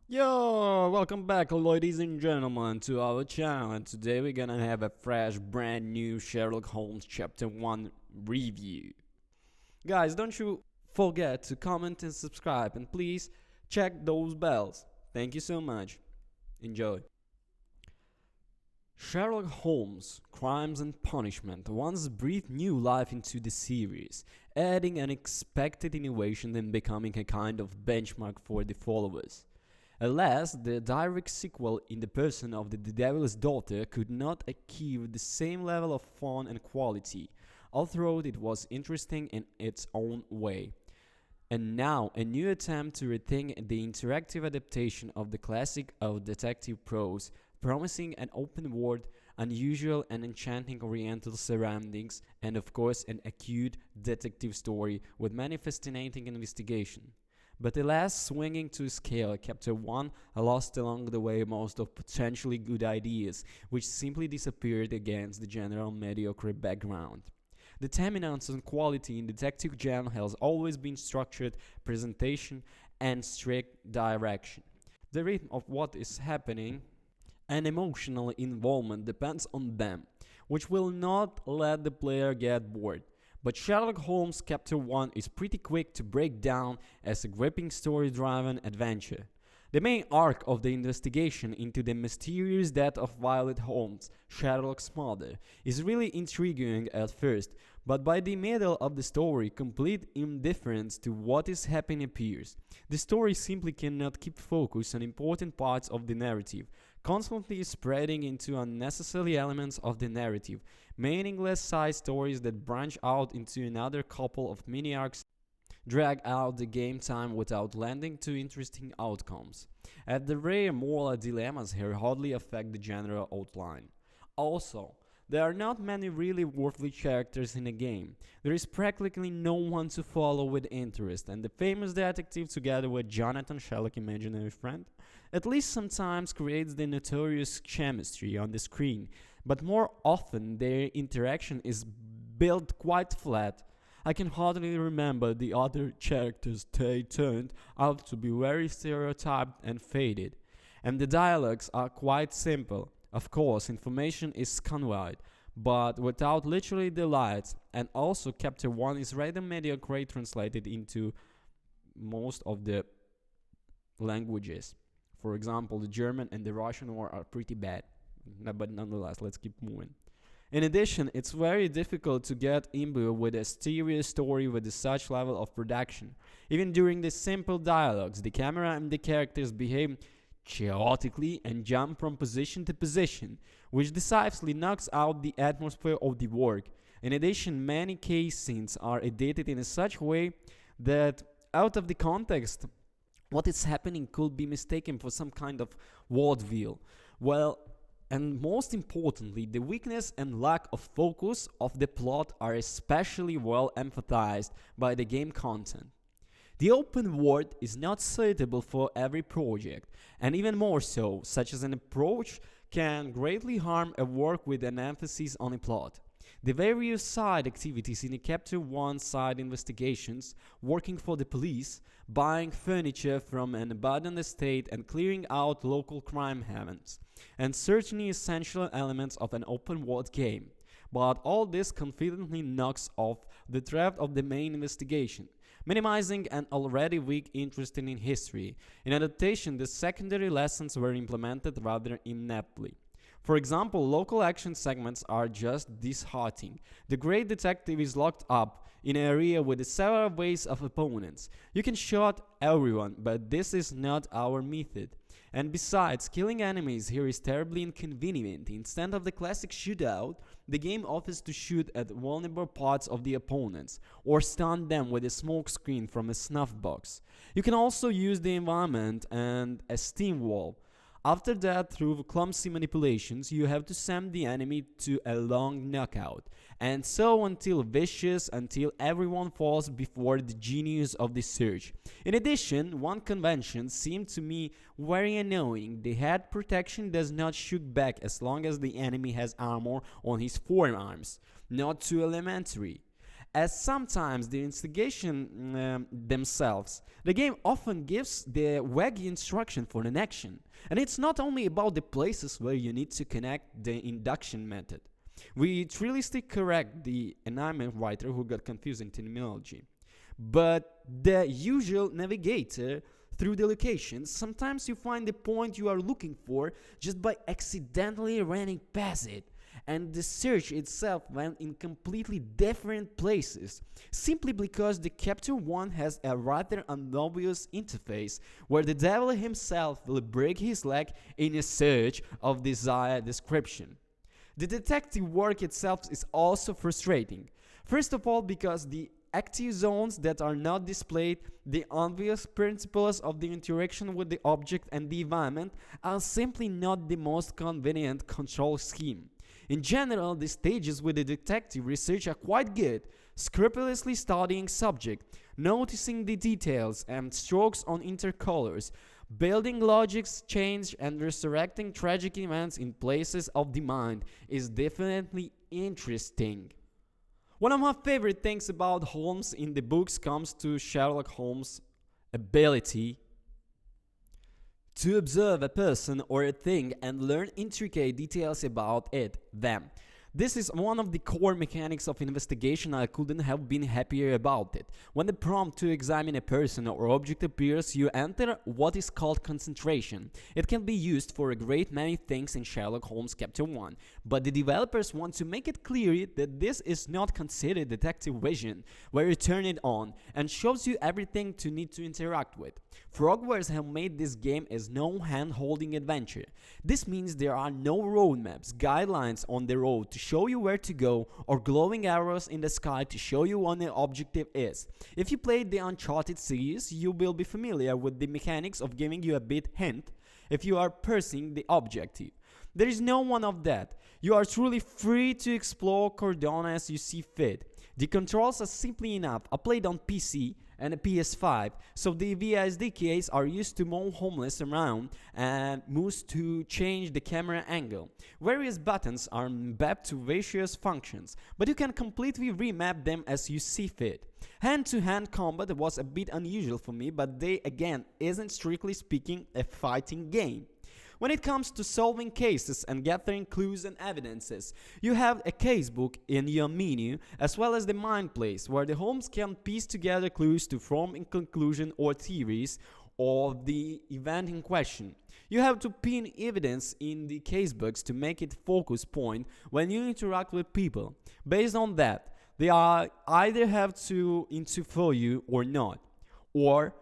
Yo, welcome back, ladies and gentlemen, to our channel. And today we're gonna have a fresh, brand new Sherlock Holmes Chapter 1 review. Guys, don't you forget to comment and subscribe, and please check those bells. Thank you so much. Enjoy. Sherlock Holmes, Crimes and Punishment once breathed new life into the series, adding unexpected innovation and becoming a kind of benchmark for the followers. Alas, the direct sequel in the person of the Devil's Daughter could not achieve the same level of fun and quality, although it was interesting in its own way. And now, a new attempt to rethink the interactive adaptation of the classic of detective prose, promising an open world, unusual and enchanting oriental surroundings, and of course, an acute detective story with many fascinating investigation. But alas, swinging to scale, Chapter 1 lost along the way most of potentially good ideas, which simply disappeared against the general mediocre background. The dominance on quality in detective genre has always been structured presentation and strict direction. The rhythm of what is happening and emotional involvement depends on them, which will not let the player get bored. But Sherlock Holmes Chapter 1 is pretty quick to break down as a gripping story-driven adventure. The main arc of the investigation into the mysterious death of Violet Holmes, Sherlock's mother, is really intriguing at first, but by the middle of the story, complete indifference to what is happening appears. The story simply cannot keep focus on important parts of the narrative, constantly spreading into unnecessary elements of the narrative, meaningless side stories that branch out into another couple of mini arcs drag out the game time without landing to interesting outcomes. At the rare moral dilemmas here hardly affect the general outline. Also, there are not many really worthy characters in the game. There is practically no one to follow with interest, and the famous detective, together with Jonathan Sherlock, imaginary friend, at least sometimes creates the notorious chemistry on the screen, but more often their interaction is built quite flat. I can hardly remember the other characters. They turned out to be very stereotyped and faded. And the dialogues are quite simple. Of course, information is conveyed, but without literally delight. And also, Chapter 1 is rather mediocre translated into most of the languages. For example, the German and the Russian are pretty bad. But nonetheless, let's keep moving. In addition, it's very difficult to get imbued with a serious story with such level of production. Even during the simple dialogues, the camera and the characters behave chaotically and jump from position to position, which decisively knocks out the atmosphere of the work. In addition, many case scenes are edited in such a way that out of the context, what is happening could be mistaken for some kind of vaudeville. Well, and most importantly, the weakness and lack of focus of the plot are especially well emphasized by the game content. The open world is not suitable for every project, and even more so, such as an approach can greatly harm a work with an emphasis on a plot. The various side activities in a Chapter 1 side investigations, working for the police, buying furniture from an abandoned estate and clearing out local crime havens, and certainly essential elements of an open world game. But all this confidently knocks off the thread of the main investigation, minimizing an already weak interest in history. In adaptation, the secondary lessons were implemented rather ineptly. For example, local action segments are just disheartening. The great detective is locked up in an area with several waves of opponents. You can shoot everyone, but this is not our method. And besides, killing enemies here is terribly inconvenient. Instead of the classic shootout, the game offers to shoot at vulnerable parts of the opponents, or stun them with a smoke screen from a snuff box. You can also use the environment and a steam wall. After that, through clumsy manipulations, you have to send the enemy to a long knockout, and so until everyone falls before the genius of the search. In addition, one convention seemed to me very annoying. The head protection does not shoot back as long as the enemy has armor on his forearms. Not too elementary. as sometimes the investigation themselves. The game often gives the waggy instruction for an action, and it's not only about the places where you need to connect the induction method. We trilistically correct the enamel writer who got confused in terminology. But the usual navigator through the locations, sometimes you find the point you are looking for just by accidentally running past it, and the search itself went in completely different places, simply because the Chapter 1 has a rather unobvious interface where the devil himself will break his leg in a search of desired description. The detective work itself is also frustrating. First of all, because the active zones that are not displayed, the obvious principles of the interaction with the object and the environment, are simply not the most convenient control scheme. In general, the stages with the detective research are quite good, scrupulously studying subject, noticing the details and strokes on intercolors, building logics change and resurrecting tragic events in places of the mind is definitely interesting. One of my favorite things about Holmes in the books comes to Sherlock Holmes' ability to observe a person or a thing and learn intricate details about them. This is one of the core mechanics of investigation. I couldn't have been happier about it. When the prompt to examine a person or object appears, you enter what is called concentration. It can be used for a great many things in Sherlock Holmes Chapter 1, but the developers want to make it clear that this is not considered detective vision, where you turn it on and shows you everything you need to interact with. Frogwares have made this game as no hand-holding adventure. This means there are no roadmaps, guidelines on the road to show you where to go, or glowing arrows in the sky to show you what the objective is. If you played the Uncharted series, you will be familiar with the mechanics of giving you a bit hint if you are pursuing the objective. There is no one of that. You are truly free to explore Cordona as you see fit. The controls are simply enough. I played on PC and a PS5, so the VSD keys are used to move homeless around and moves to change the camera angle. Various buttons are mapped to various functions, but you can completely remap them as you see fit. Hand-to-hand combat was a bit unusual for me, but they again isn't strictly speaking a fighting game. When it comes to solving cases and gathering clues and evidences, you have a casebook in your menu, as well as the mind place, where the Holmes can piece together clues to form a conclusion or theories of the event in question. You have to pin evidence in the casebooks to make it focus point when you interact with people. Based on that, they are either have to interfere you or not. Or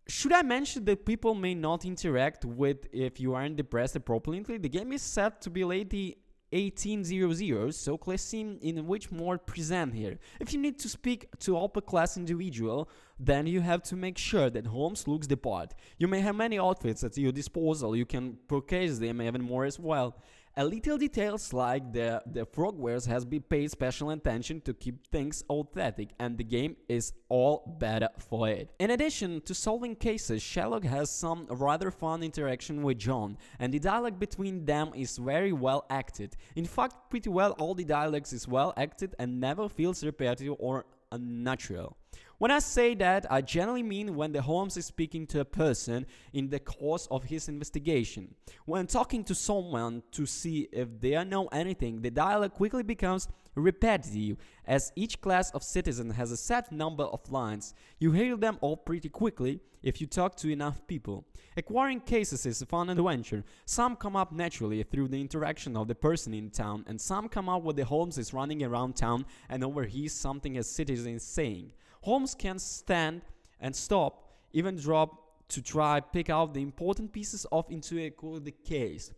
should I mention that people may not interact with if you aren't depressed appropriately? The game is set to be late 1800, so let's see in which mode present here. If you need to speak to upper class individual, then you have to make sure that Holmes looks the part. You may have many outfits at your disposal, you can purchase them even more as well. A little details like the frogwares has been paid special attention to keep things authentic, and the game is all better for it. In addition to solving cases, Sherlock has some rather fun interaction with John, and the dialogue between them is very well acted. In fact, pretty well all the dialogues is well acted and never feels repetitive or unnatural. When I say that, I generally mean when the Holmes is speaking to a person in the course of his investigation. When talking to someone to see if they know anything, the dialogue quickly becomes repetitive, as each class of citizen has a set number of lines. You hear them all pretty quickly if you talk to enough people. Acquiring cases is a fun adventure. Some come up naturally through the interaction of the person in town, and some come up when the Holmes is running around town and overhears something a citizen is saying. Holmes can stand and stop, even drop to try pick out the important pieces of into the case.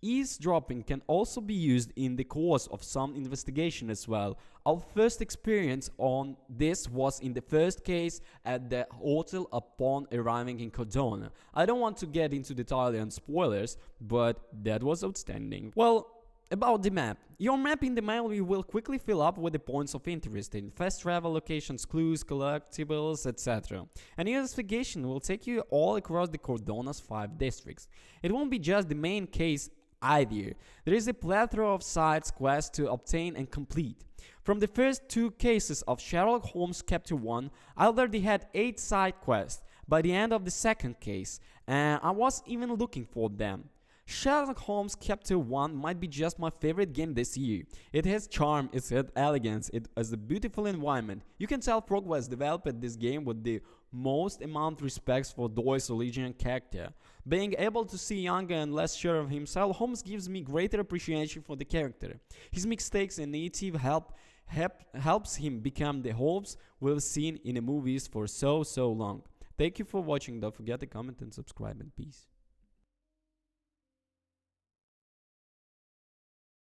Eavesdropping can also be used in the course of some investigation as well. Our first experience on this was in the first case at the hotel upon arriving in Cordona. I don't want to get into detail and spoilers, but that was outstanding. Well, about the map. Your map in the manual will quickly fill up with the points of interest in fast travel locations, clues, collectibles, etc. And your investigation will take you all across the Cordona's 5 districts. It won't be just the main case idea. There is a plethora of side quests to obtain and complete. From the first 2 cases of Sherlock Holmes Chapter 1, I already had 8 side quests by the end of the second case, and I was even looking for them. Sherlock Holmes Chapter 1 might be just my favorite game this year. It has charm, it has elegance, it has a beautiful environment. You can tell Progress developed this game with the most amount of respect for Doyle's original character. Being able to see younger and less sure of himself, Holmes gives me greater appreciation for the character. His mistakes and native helps him become the Holmes we've seen in the movies for so long. Thank you for watching. Don't forget to comment and subscribe, and peace.